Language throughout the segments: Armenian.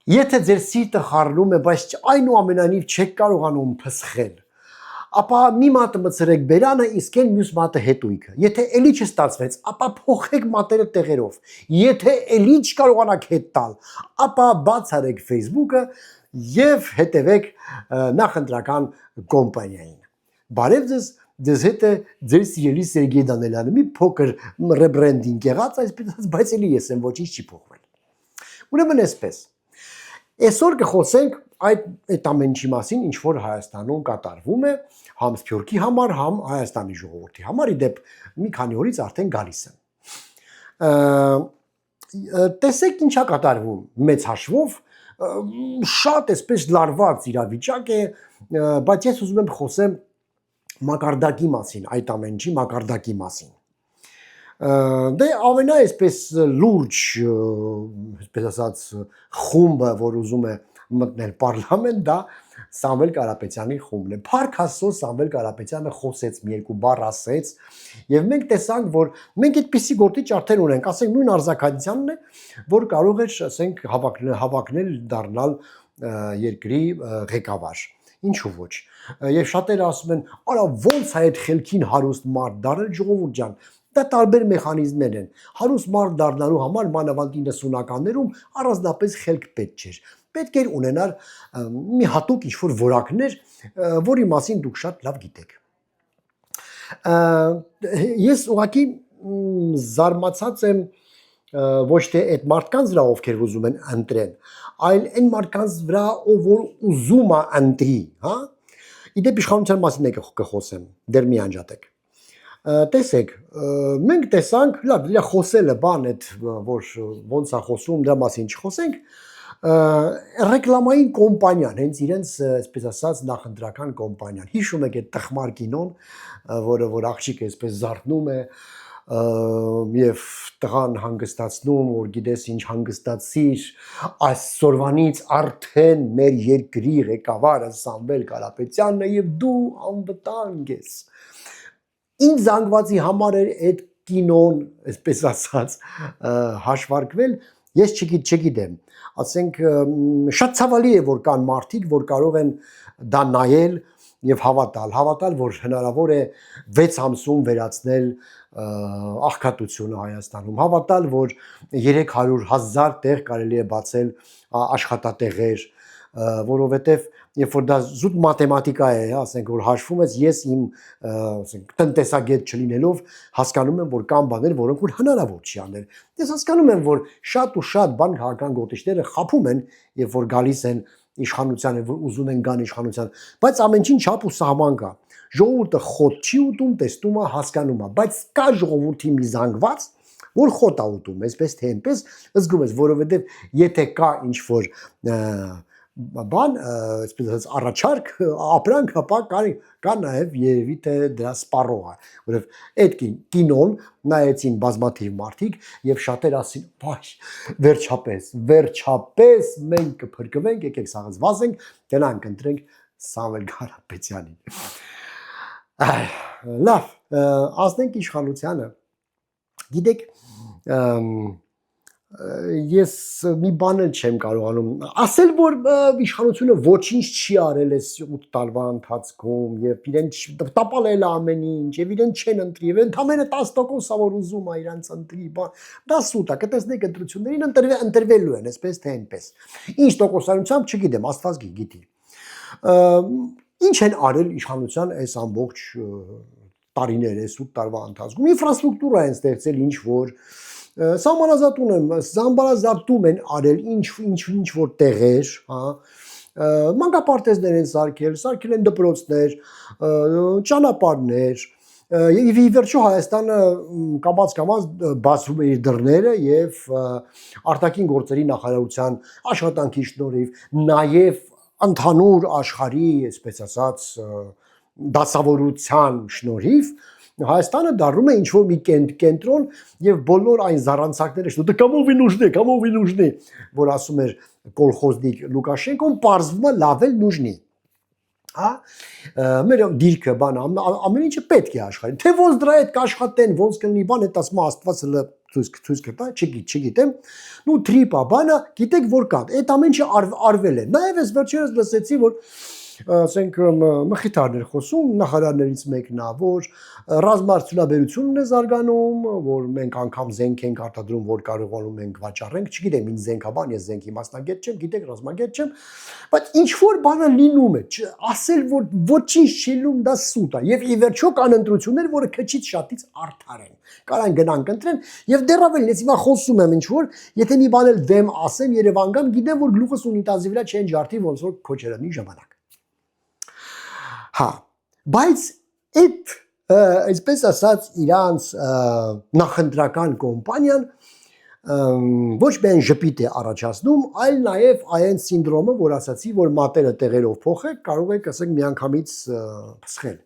Եթե ձեր սիրտը խառնում է, բայց այնուամենայնիվ չեք կարողանում փսխել, ապա մի մատը մցրեք բերանը, իսկ այն մյուս մատը հետույքը։ Եթե էլի չստացվեց, ապա փոխեք մատերը տեղերով։ Եթե էլի չկարողանաք հետ տալ, ապա բաց արեք Facebook-ը եւ հետևեք նախընտրական կոմպանիային։ Բարև ձեզ, ձեզ հետ է ձեր սիրելի Սերգեյ Դանելյանը, մի փոքր ռեբրենդինգ եղած, այսպես, բայց էլի ես եմ, ոչինչ չի փոխվել։ Ուրեմն այսպես Այսօր կխոսենք այդ ամենի մասին, ինչ որ Հայաստանում կատարվում է, համ Սփյուռքի համար, համ Հայաստանի ժողովրդի համար, իդեպ մի քանի օրից արդեն գալիս եմ։ Տեսեք ինչա կատարվում մեծ հաշվով, շատ էսպես լարված իրավիճակ է, բայց ես ուզում եմ խոսեմ մակարդակի մասին, այդ ամենի մակարդակի մասին։ Դե ամենա այսպես լուրջ, այսպես ասած, խումբը, որ ուզում է մտնել պարլամենտ, դա Սամվել Կարապետյանի խումբն է։ Փառք Աստծո, Սամվել Կարապետյանը խոսեց, մի երկու բառ ասեց, եւ մենք տեսանք, որ մենք այդպիսի գործիչ արդեն ունենք, ասենք նույն արձակադյանն է, որ կարող է, ասենք, հավակնել դառնալ երկրի ղեկավար։ Ինչու ոչ։ Եվ շատերը ասում են, արա ո՞նց է այդ խելքին հարուստ մարդ դառել, ժողովուրդ ջան։ Դա տարբեր մեխանիզմներ են։ Հարուստ մարդ դառնալու համար մանավանդ 90-ականներում առանձնապես խելք պետք չէր։ Պետք էր ունենալ մի հատուկ ինչ-որ որակներ, որի մասին դուք շատ լավ գիտեք։ Ես ուղղակի զարմացած եմ ոչ թե այդ մարդկանց վրա, ովքեր ուզում են ընտրեն, այլ այն մարդկանց վրա, ով որ ուզում է ընտրի, հա։ Իդեպ իշխանության մասին եկեք կխոսեմ, դեռ մի անջատեք։ Տեսեք, մենք տեսանք, լավ, խոսելը բան այդ, որ ոնց է խոսում, դրա մասին չխոսենք, ռեկլամային կոմպանիան, հենց իրենց, այսպես ասած, նախընտրական կոմպանիան։ Հիշում եք այդ տխմար կինոն, որ աղջիկը այսպես զարթնում է եւ տղան հանգստացնում, որ գիտես ինչ հանգստացիր, այսօրվանից արդեն մեր երկրի ղեկավարը Սամվել Կարապետյանն է եւ դու անվտանգ ես։ Ինչ զանգվածի համար էր այդ կինոն, այսպես ասած, հաշվարկվել, ես չգիտեմ, ասենք շատ ցավալի է, որ կան մարդիկ, որ կարող են դա նայել եւ հավատալ, որ հնարավոր է 6 ամսում վերացնել աղքատությունը Հայաստանում, հավատալ, որ 300,000 տեղ կարելի է բացել աշխատատեղեր, որովհետեւ երբ որ դա զուտ մաթեմատիկա է, ասենք որ հաշվում ես, ես իմ ասենք տնտեսագետ չլինելով հասկանում եմ, որ կան բաներ, որոնք որ հնարավոր չի անել։ Ես հասկանում եմ, որ շատ ու շատ բան քաղաքական գործիչները խափում են, երբ որ գալիս են իշխանությանը, որ ուզում են գան իշխանության, բայց ամենին չափ ու սահման կա։ Ժողովուրդը խոտ չի ուտում, տեսնում է, հասկանում է, բայց կա ժողովրդի մի զանգված, որ խոտ է ուտում, այսպես թե այնպես զգում ես, որովհետև եթե կա ինչ-որ բան, այսպես ասած, առաջարկ, ապրանք, ապա կա նաև երևի թե դրա սպառողը, որովհետև այդ կինոն նայեցին բազմաթիվ մարդիկ եւ շատեր ասին, վայ, վերջապես մենք կփրկվենք, եկեք սաղից վազենք, գնանք ընտրենք Սամվել Կարապետյանին։ Լավ, ասենք իշխանությանը, գիտեք, ես մի բան էլ չեմ կարողանում ասել, որ իշխանությունը ոչինչ չի արել այս 8 տարվա ընթացքում եւ իրեն տապալել է ամեն ինչ եւ իրեն չեն ընտրի եւ ընդամենը 10%-ը որ ուզում է իրանց ընտրի, դա սուտ է, կտեսնեք ընտրություններին ընտրվելու են, այսպես թե այնպես։ Ինչ տոկոսանությամբ չգիտեմ, Աստված գիտի։ Ինչ են արել իշխանության այս ամբողջ տարիները, այս 8 տարվա ընթացքում։ Ինֆրաստրուկտուրա են ստեղծել ինչ որ Սամբարազատում են արել ինչ որ տեղեր, մանկապարտեզներ են սարքել են դպրոցներ, ճանապարհներ, եւ ի վերջո Հայաստանը կամաց բացում է իր դռները եւ արտաքին գործերի նախարարության աշխատանքի շնորհիվ, նաեւ ընդհանուր աշխարհի, այսպես ասած, դասավորության շնորհիվ Հայաստանը դառնում է ինչ-որ մի կենտրոն եւ բոլոր այն զառանցակները, что да кому вы нужны, որ ասում էր կոլխոզնիկ Լուկաշենկոն, պարզվում է լավել нужны։ Հա, մեր դիրքը բան ամեն ինչը պետք է աշխարհին։ Թե ոնց դրա հետ կաշխատեն, ոնց կլինի բան, այդ ասում Աստված ցույց կտա, չգիտեմ։ Նու տրիպա բանը, գիտեք որ կա։ Այդ ամեն ինչը արվել է։ Նաև ես վերջերս լսեցի, որ ասենք մխիթարներ խոսում նախարարներից մեկն է, որ ռազմարտունաբերությունն է զարգանում, որ մենք անգամ զենք ենք արտադրում, որ կարողանում ենք վաճառենք, չգիտեմ, ինչ զենք է բան, ես զենքի մասնագետ չեմ, գիտեք, ռազմագետ չեմ, բայց ինչ որ բանը լինում է, ասել որ ոչինչ չլինում դա սուտ է, եւ ի վերջո կան ընտրություններ, որը քչից շատից արդար են։ Կարան գնանք ընտրեն եւ դեռավել ես հիմա խոսում եմ ինչ որ, եթե մի բան էլ դեմ ասեմ Երևան գամ, գիտեմ որ գլուխս ունիտազի վրա չեն ջարդի ոնց որ քոչերանի ժամանակ։ Հա, բայց այդ այսպես ասած իրանց նախընտրական կոմպանիան ոչ միայն ժպիտ է առաջացնում, այլ նաև այն սինդրոմը, որ ասացի, որ մատերը տեղերով փոխեք, կարող եք ասենք միանգամից փսխել։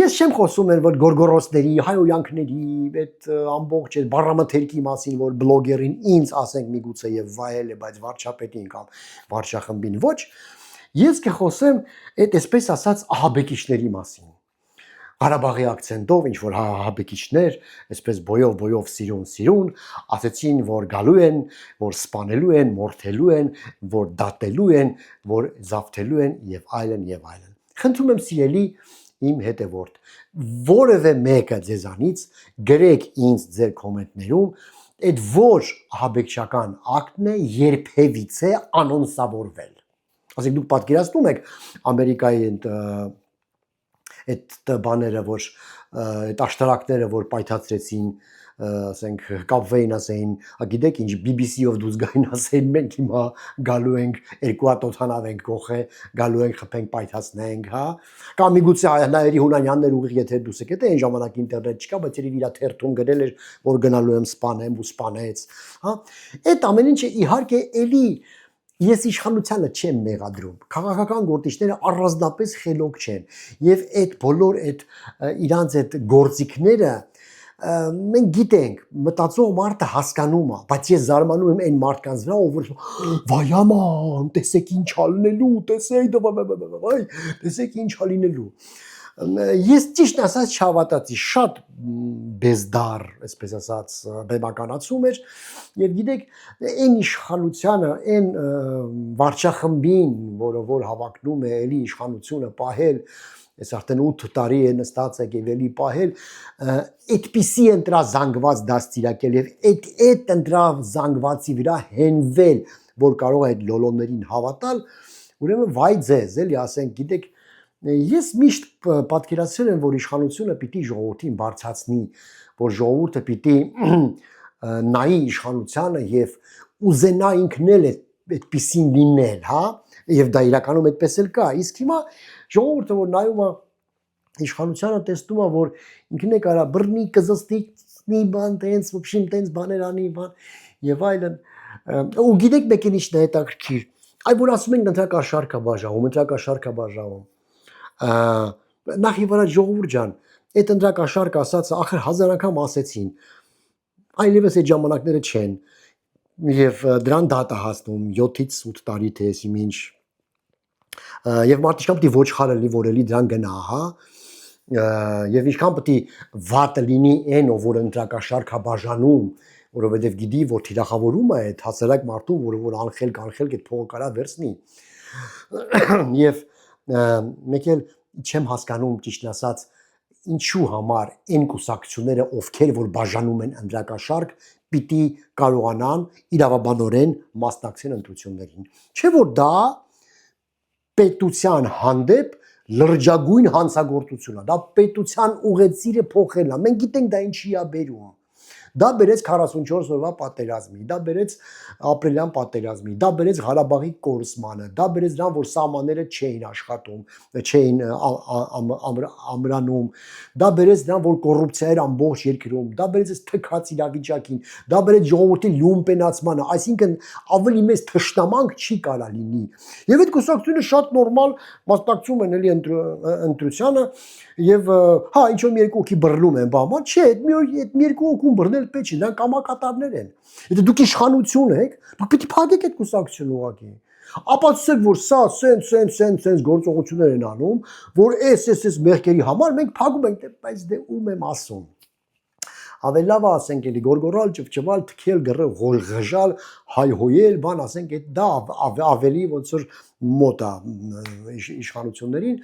Ես չեմ խոսում են որ գորգորոսների, հայոյանքների, այդ ամբողջ այդ բառամթերքի մասին, որ բլոգերին ինձ ասենք միգուցե եւ վայել է, բայց վարչապետին կամ վարչախմբին ոչ, ես կխոսեմ այդ այսպես ասած ահաբեկիչների մասին։ Ղարաբաղի акցենտով ինչ որ ահաբեկիչներ, այսպես բոյով սիրուն, ասեցին որ գալու են, որ սպանելու են, մորթելու են, որ դատելու են, որ զավթելու են եւ այլն եւ այլն։ Խնդրում եմ սիրելի իմ հետևորդ, որևէ մեկը ձեզանից գրեք ինձ ձեր կոմենտներում, այդ որ ահաբեկչական ակտն է երբևիցե անոնսավորվել։ Ասենք դուք պատկերացնում եք Ամերիկայի այդ բաները, որ այդ աշտարակները, որ պայթացրեցին, ասենք կապվեին ասեին, գիտեք ինչ BBC-ով դուրս գային ասեին, մենք հիմա գալու ենք երկու հատ օդանավ ենք գողե, գալու ենք խփենք պայթացնենք, հա, կամ միգուցե հայերի հունանյաններ ուղիղ եթե դուս եկեք, այն ժամանակ ինտերնետ չկա, բայց երևի իր թերթում գրել էր, որ գնալու եմ սպանեմ ու սպանեց, հա, այդ ամեն ինչը իհարկե էլի ես իշխանությանը չեմ մեղադրում, քաղաքական գործիչները առանձնապես խելոք չեն եւ այդ բոլոր այդ իրանց այդ գործիքները մենք գիտենք, մտածող մարդը հասկանում է, բայց ես զարմանում եմ այն մարդկանց վրա, ով վայաման, տեսեք ինչ ալնելու, տեսեք ինչ ալինելու։ Ես ճիշտ ասած չհավատացի, շատ բեզդար, այսպես ասած, բեմականացում էր եւ գիտեք, այն իշխանությանը, այն վարչախմբին, որը որ հավակնում է էլի իշխանությունը պահել, ես արդեն 8 տարի է նստած եք եւ էլի պահել, այդպիսի ընտրա զանգված դաստիարակել եւ այդ ընտրա զանգվածի վրա հենվել, որ կարող է այդ լոլոներին հավատալ, ուրեմն վայ ձեզ, էլի ասենք, գիտեք, ես միշտ պատկերացրել եմ, որ իշխանությունը պիտի ժողովրդին բարձրացնի, որ ժողովուրդը պիտի նայի իշխանությանը եւ ուզենա ինքն էլ այդպիսին լինել, հա, եւ դա իրականում այդպես էլ կա։ Իսկ հիմա ժողովուրդը որ նայում է իշխանությանը տեսնում է, որ ինքն է կարա բռնի, կզստի, բան տենց, ոբշին տենց բաներ անի, բան եւ այլն։ Ու գիտեք մեկին ինչն է հետաքրքիր։ Այ որ ասում ենք ընտրակաշարք է բաժանում, նախ եւ առաջ ժողովուրդ ջան, այդ ընտրակաշարք ասածը ախր հազար անգամ ասեցին, այլևս այդ ժամանակները չեն եւ դրան դատա հասնում 7-ից 8 տարի թե եսիմ ինչ եւ մարդիշքան պիտի ոչխար լինի, որ էլի դրան գնա, հա, եւ ինչքան պիտի վատը լինի այն, ով որ ընտրակաշարք է բաժանում, որովհետեւ գիտի, որ թիրախավորում է այդ հասարակ մարդուն, որ անխել այդ փողը կարա վերցնի։ Եվ մեկ էլ չեմ հասկանում ճիշտ ասած ինչու համար այն կուսակցությունները ովքեր որ բաժանում են ընտրակաշարք պիտի կարողանան իրավաբանորեն մասնակցել ընտրություններին չէ որ դա պետության հանդեպ լրջագույն հանցագործություն է դա պետության ուղեցիրը փոխելն է մենք գիտենք դա ինչի է բերում դա բերեց 44 օրվա պատերազմի, դա բերեց ապրիլյան պատերազմի, դա բերեց Ղարաբաղի կորսմանը, դա բերեց նրան, որ սահմանները չէին աշխատում, չէին ամրանում, դա բերեց նրան, որ կոռուպցիա էր ամբողջ երկրում, դա բերեց այս թքած իրավիճակին, դա բերեց ժողովրդի լումպենացմանը, այսինքն ավելի մեծ թշնամանք չի կարա լինի։ Եվ այդ կուսակցությունը շատ նորմալ մասնակցում են էլի ընտրությանը եւ հա ինչ որ մի երկու հոգի բռնում են, բան, չէ, այդ մի երկու հոգում բռնել պետք չի, դրանք կամակատարներ են։ Եթե դուք իշխանություն եք, դուք պետք է փակեք այդ կուսակցությունը ուղղակի։ Ապացուցեք, որ սա սենց գործողություններ են անում, որ այս մեղքերի համար մենք փակում ենք, բայց դե ում եմ ասում։ Ավելի լավ ասենք էլի գորգորալ, ճվճվալ, թքել, ղժալ, հայհոյել, բան ասենք այդ դա ավելի ոնց որ մոտ է իշխանություններին,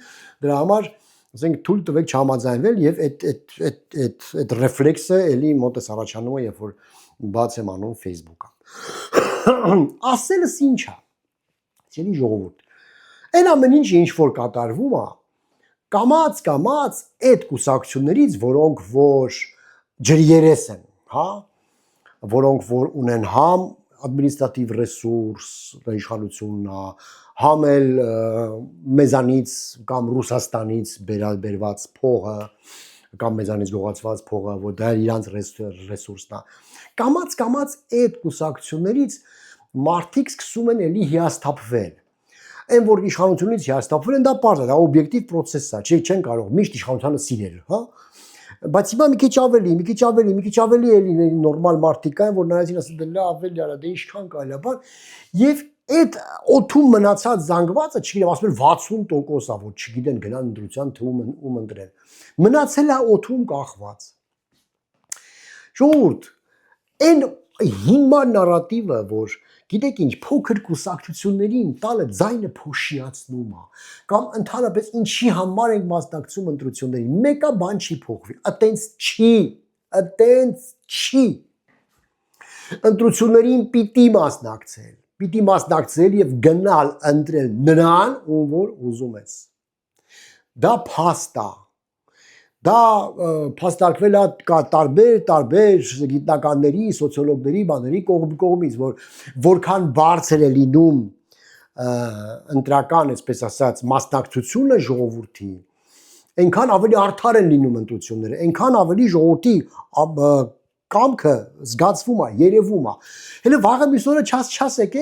դրա համար ասենք թույլ տվեք չհամաձայնվել եւ այդ ռեֆլեքսը էլի մոտս առաջանում է, երբ որ բաց եմ անում Facebook-ը։ Ասելս ինչ է։ Չելի ժողովուրդ։ Այն ամեն ինչ որ կատարվում է, կամած այդ կուսակցություններից, որոնք որ ջրերես են, հա, որոնք որ ունեն համ ադմինիստրատիվ ռեսուրս, իշխանությունն է, համ էլ մեզանից կամ Ռուսաստանից բերված փողը կամ մեզանից գողացված փողը, որ դա իրանց ռեսուրսն է։ Կամած այդ կուսակցություններից մարդիկ սկսում են էլի հիասթափվել։ Այն որ իշխանությունից հիասթափվել են, դա պարզ է, դա օբյեկտիվ process է, չեն կարող միշտ իշխանությանը սիրել, հա։ Բայց հիմա մի քիչ ավելի էլի նորմալ մարդիկ կան, որ նայեցին ասել դե լավ ավելի արա, դե ինչքան կարելի է, բան, եւ այդ օթում մնացած զանգվածը, չգիտեմ, ասում են 60% է, որ չգիտեն գնան ընտրության թվում ում ընտրեն։ Մնացել է օթում կախված։ Ժողովուրդ, այն հիմար նարատիվը, որ գիտեք ինչ, փոքր կուսակցություններին տալը ձայնը փոշիացնում է, կամ ընդհանրապես ինչի համար ենք մասնակցում ընտրություններին, մեկը բան չի փոխվի, այտենց չի։ Ընտրություններին պիտի մասնակցել եւ գնալ ընտրել նրան, ում որ ուզում ես։ Դա փաստ է։ Դա փաստարկվել է տարբեր գիտնականների, սոցիոլոգների, բաների կողմից, որ որքան բարձր է լինում ընտրական, այսպես ասած, մասնակցությունը ժողովրդի, այնքան ավելի արդար են լինում ընտրությունները, այնքան ավելի ժողովրդի կամքը զգացվում է, երևում է։ Հələ վաղը մյուս օրը չասեք,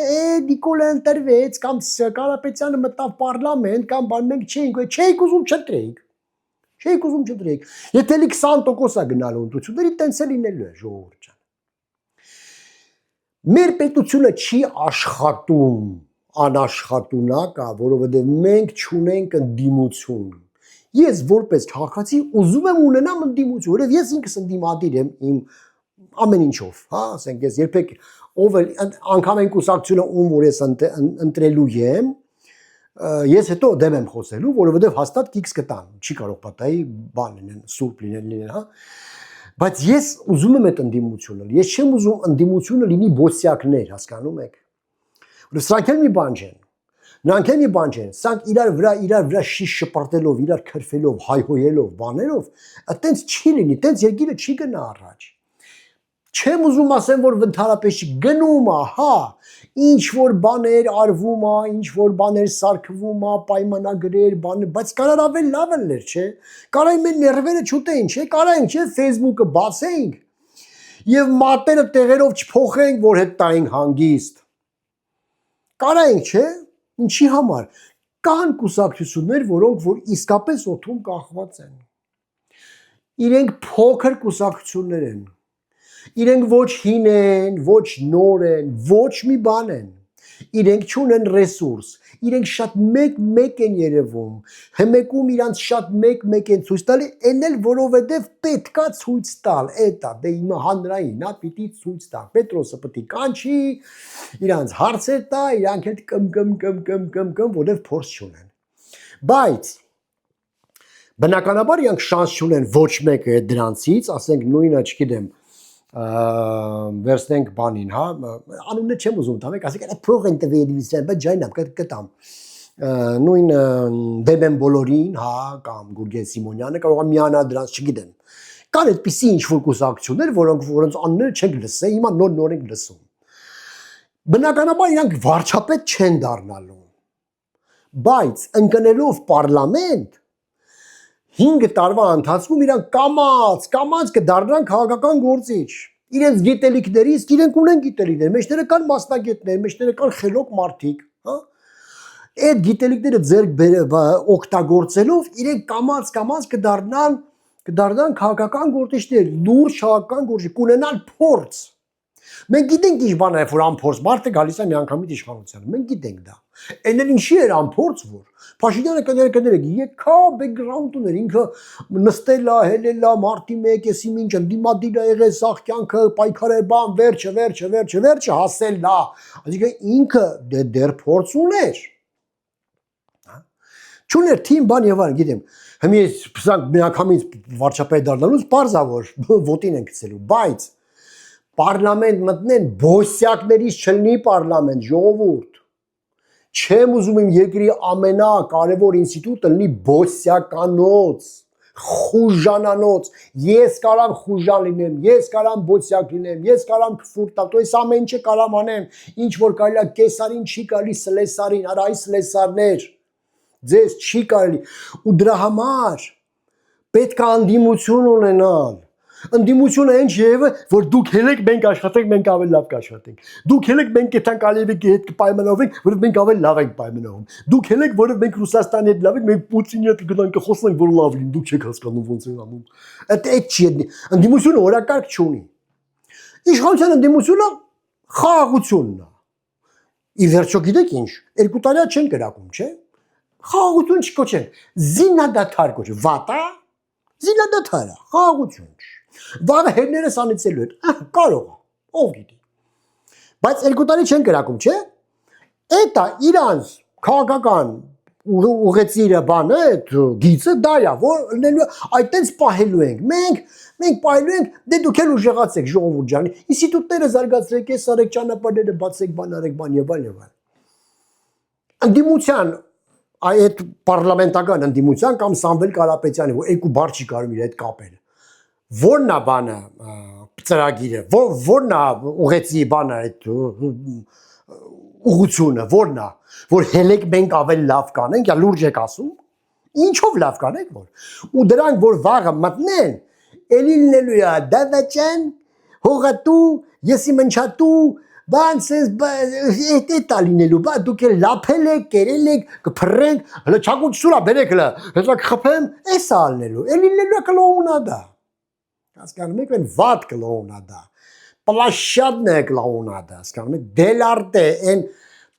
Նիկոլը ընտրվեց կամ Կարապետյանը մտավ պարլամենտ կամ բան մենք չէինք ուզում չընտրեինք։ Չէիք ուզում չդրեք։ Եթե լի 20% է գնալու ընտրությունների, տենց է լինելու է ժողովուրդ ջան։ Մեր պետությունը չի աշխատում, անաշխատունակ է, որովհետև մենք չունենք ընդդիմություն։ Ես որպես քաղաքացի ուզում եմ ունենամ ընդդիմություն, որովհետև ես ինքս ընդդիմադիր եմ իմ ամեն ինչով, հա, ասենք ես երբեք ով էլ անգամ այն կուսակցությունը ում որ ես ընտրելու եմ, ես հետո դեմ եմ խոսելու, որովհետև հաստատ կիքս կտան, չի կարող պատահի բան լինեն, սուրբ լինեն, հա։ Բայց ես ուզում եմ այդ ընդդիմությունը, ես չեմ ուզում ընդդիմությունը լինի բոսյակներ, հասկանում եք։ Որովհետև սրանք էլ մի բան չեն։ Նրանք էլ մի բան չեն, սրանք իրար վրա շիշ շպրտելով, իրար քրֆելով, հայհոյելով, բաներով, այտենց չի լինի, այտենց երկիրը չի գնա առաջ։ Չեմ ուզում ասեմ, որ ընդհանրապես գնում է, հա, ինչ որ բաներ արվում է, ինչ որ բաներ սարքվում է, պայմանագրեր, բաներ, բայց կարար ավել լավ լներ, չէ։ Կարա մեր ներվերը չուտեին, չէ, կարայինք, չէ, Facebook-ը բացեինք եւ մատները տեղերով չփոխենք, որ հետ տայինք հանգիստ։ Կարայինք, չէ, ինչի համար։ Կան կուսակցություններ, որոնք որ իսկապես օթում կախված են։ Իրենք փոքր կուսակցություններ են։ Իրենք ոչ հին են, ոչ նոր են, ոչ մի բան են։ Իրենք չունեն ռեսուրս, իրենք շատ մեկ են երևում, հմեկում իրանց շատ մեկ են ցույց տալի, այն էլ որովհետև պետքա ցույց տալ, էտա, դե հիմա հանրային, նա պիտի ցույց տա, Պետրոսը պետք է կանչի, իրանց հարցեր տա, իրանք հետ կմ, որովհետև փորձ չունեն։ Բայց բնականաբար իրանք շանս չունեն ոչ մեկը դրանցից, ասենք նույնը, չգիտեմ, վերցնենք բանին, հա, անունը չեմ ուզում տանեք, ասեք, այդ փող են տվել դիվիզիան, բայց ջայնամ կտամ։ Նույն դեմ բոլորին, հա, կամ Գուրգեն Սիմոնյանը կարող է միանալ դրանց, չգիտեմ։ Կան այդպիսի ինչ-որ կուսակցություններ, որոնց անունները չենք լսել, հիմա նոր ենք լսում։ Բնականաբար իրանք վարչապետ չեն դառնալու։ Բայց ընկնելով պարլամենտ 5 տարվա ընթացքում իրանք կամած կդառնան քաղաքական գործիչ։ Իրենց գիտելիքներից, իրենք ունեն գիտելիքներ, մեջները կան մասնագետներ, մեջները կան խելոք մարդիկ, հա։ Այդ գիտելիքները ձեռք օգտագործելով իրենք կամած կդառնան քաղաքական գործիչներ, լուրջ քաղաքական գործիչ, կունենան փորձ։ Մենք գիտենք ինչ բան է, որ անփորձ մարդը գալիս է միանգամից իշխանությանը։ Մենք գիտենք դա։ Էն էլ ինչի էր անփորձ որ Փաշինյանը կներեք եկա բեքգրաունդ ուներ ինքը նստել է, հելել է մարտի 1-ին ինչ ընդդիմադիր է եղել սաղ կյանքը պայքարել բան վերջը հասել լա։ Այսինքն ինքը դեռ փորձ ուներ։ Չուներ թիմ բան եւ այլն, գիտեմ։ Հիմա սրանք միանգամից վարչապետ դառնալուց բարձավոր ոտին են գցելու, բայց Պարլամենտ մտնեն բոսյակներից չլինի պարլամենտ, ժողովուրդ։ Չեմ ուզում իմ երկրի ամենակարևոր ինստիտուտը լինի բոսյականոց, խուժանանոց։ Ես կարամ խուժան լինեմ, ես կարամ բոսյակ լինեմ, ես կարամ քֆուր տալ, ես ամեն ինչը կարամ անեմ, ինչ որ կարելի է կեսարին չի կարելի սլեսարին, արա այս սլեսարներ։ Ձեզ չի կարելի ու դրա համար պետք է անդիմություն ունենալ։ Ընդդիմությունը ինչ եւը որ դուք հելեք մենք աշխատենք մենք ավելի լավ կաշխատենք դուք հելեք մենք այդքան Ալիևի հետ կպայմանավորենք որ մենք ավելի լավ ենք պայմանավորում դուք հելեք որ մենք Ռուսաստանի հետ լավ ենք մենք Պուտինի հետ գնանք խոսենք որ լավ լինի դուք չեք հասկանում ոնց են անում այդ չի ընդդիմությունը օրակարգ չունի իշխանության ընդդիմությունը խաղաղությունն է ի վերջո գիտեք ինչ երկու տարի չեն կրակում չէ խաղաղություն չկոչեն զինադադար կոչեն վատա զինադադար խաղաղություն Վաղը հերներս անիծելու են, կարող է, ով գիտի։ Բայց երկու տարի չեն կրակում, չէ։ Էտա իրանց քաղաքական ուղեցիրը բանը, այդ գիծը դա է, որ լինելու այդտենց պահելու ենք։ Մենք պահելու ենք, դե դուք էլ ուժեղացեք ժողովուրդ ջան։ Ինստիտուտները զարգացրեք, ես արեք ճանապարհները բացեք, բան արեք, բան եւ այլ եւ այլ։ Ընդդիմության այդ պարլամենտական ընդդիմության կամ Սամվել Կարապետյանի, որ երկու բառ չի կարող իր հետ կապել։ Որն է բանը ծրագիրը, որն է ուղեցի բանը այդ ուղությունը, որն է, որ հելեք մենք ավելի լավ կանենք, յա լուրջ եք ասում, ինչով լավ կանենք որ ու դրանք որ վաղը մտնեն, էլի լինելու է դավաճան, հողատու, եսի մնչատու, բան սենց էտա լինելու, բա դուք էլ լափել եք, կերել եք, կփռենք, հլը չակուտ սուրա բերեք հլը, հեսա կխփեմ, էսա ալնելու, էլի լինելու է կլոունադա Հասկանում եք, այն վատ կլոունադա, պլաշյադն է կլոունադա, հասկանում եք, դելարտ է, այն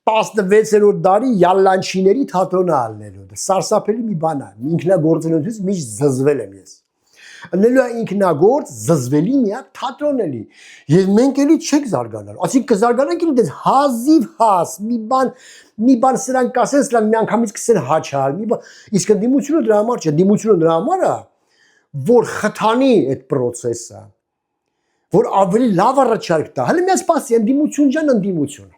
16-րդ դարի յալլանչիների թատրոնը ալնելու, սարսափելի մի բան է, ինքնագործունեությունից միշտ զզվել եմ ես, ալնելու է ինքնագործ, զզվելի միակ թատրոն էլի, և մենք էլի չեք զարգանալ, ասին կզարգանանք էլի դες հազիվ հաս, մի բան սրանք կասեն, սրանք մի անգամից կսեն հաչալ, իսկ ընդդիմությունը դրա համար չէ, ընդդիմությունը դրա համար է, որ խթանի այդ process-ը, որ ավելի լավ առաջարկ տա, հələ մի սպասի ընդդիմություն ջան ընդդիմություն։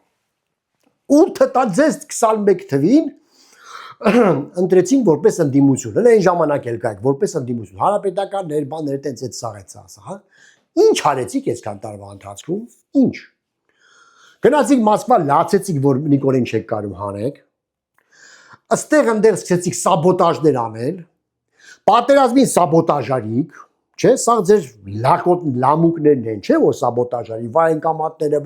8 տաձես 21 թվին ընտրեցինք որպես ընդդիմություն, հələ այն ժամանակ էլ կայք որպես ընդդիմություն, հանրապետականներ, բաներ տենց այդ սաղեց ասա, հա։ Ինչ արեցիք այսքան տարվա ընթացքում, ինչ։ Գնացիք Մոսկվա, լացեցիք, որ Նիկոլին չեք կարում հանեք։ Այստեղ ընդեղ սկսեցիք սաբոտաժներ անել, պատերազմին սաբոտաժարիք, չէ, սա ձեր լամուկներն են, չէ, որ սաբոտաժարի, վայնկամատները,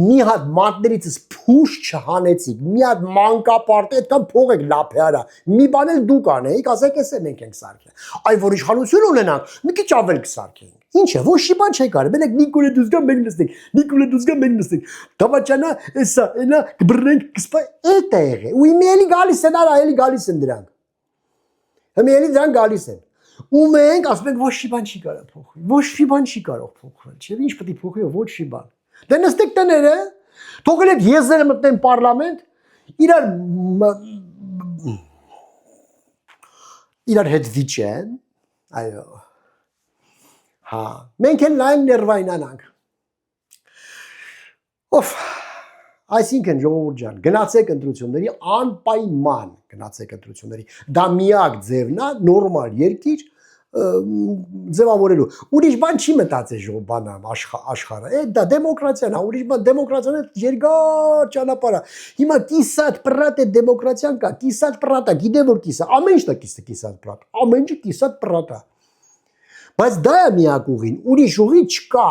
մի հատ մատներիցս փուշ չհանեցիք, մի հատ մանկապարտ, այդքան փող եք լափեարա, մի բան էլ դուք անեիք, ասեք էս է մենք ենք սարքել, այ որ իշխանություն ունենանք, մի քիչ ավել կսարքենք, ինչ է, ոչ մի բան չեք արել, մենակ Նիկոլե դուզգա մենք նստենք, Նիկոլե դուզգա մենք նստենք, դավաճանա, էսա, էնա, կբռնենք, կսպա, էդ է եղել, ու իմի էլի գալիս են, արա, էլի գալիս են դրանք, հիմի էլի դրանք գալիս են Ու մենք ասում ենք ոչ մի բան չի կարող փոխվել, ոչ մի բան չի կարող փոխվել, չէ՞, ինչ պետք է փոխի, ոչ մի բան։ Դե նստեք տները, թողել եք եզերը մտնեն պարլամենտ, իրար հետ վիճեն, այո։ Հա, մենք էլ լայն ներվայնանանք։ Օֆ, այսինքն ժողովուրդ ջան, գնացեք ընտրությունների անպայման գնացեք ընտրությունների։ Դա միակ ձևն է նորմալ երկիր ձևավորելու։ Ուրիշ բան չի մտածել ժողովբանամ աշխարհը։ Դա դեմոկրատիան է, ուրիշ բան դեմոկրատիան է երկար ճանապարհ է։ Հիմա կիսատ պրատ է դեմոկրատիան կա, կիսատ պրատ է, գիտե որ կիսա, ամեն ինչն է կիսատ պրատ, ամեն ինչը կիսատ պրատ է։ Բայց դա է միակ ուղին, ուրիշ ուղի չկա։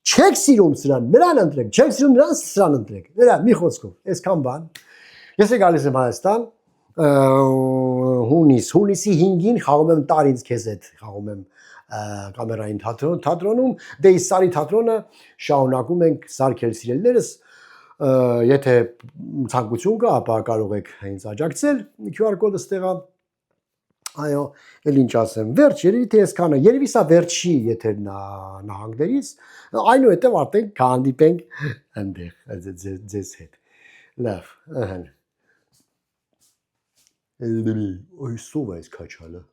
Չեք սիրում սրան, նրան ընտրեք, չեք սիրում նրան սրան ընտրեք։ Դրա մի խոսքով, այսքան բան։ Ես է գալիս եմ Հայաստան, հունիսի 5-ին խաղում եմ տար ինձ քեզ հետ, խաղում եմ կամերային թատրոնում, դե իսկ Սարի թատրոնը շարունակում ենք սարքել սիրելիներս, եթե ցանկություն կա, ապա կարող եք հենց աջակցել QR կոդը ստեղա։ Այո, էլ ինչ ասեմ, վերջ, երևի թե այսքանը, երևի սա վերջի եթեր նահանգներից, այնուհետև արդեն կհանդիպենք այնտեղ ձեզ հետ։ Լավ, ըհը։ Այ սով այս քաչալը։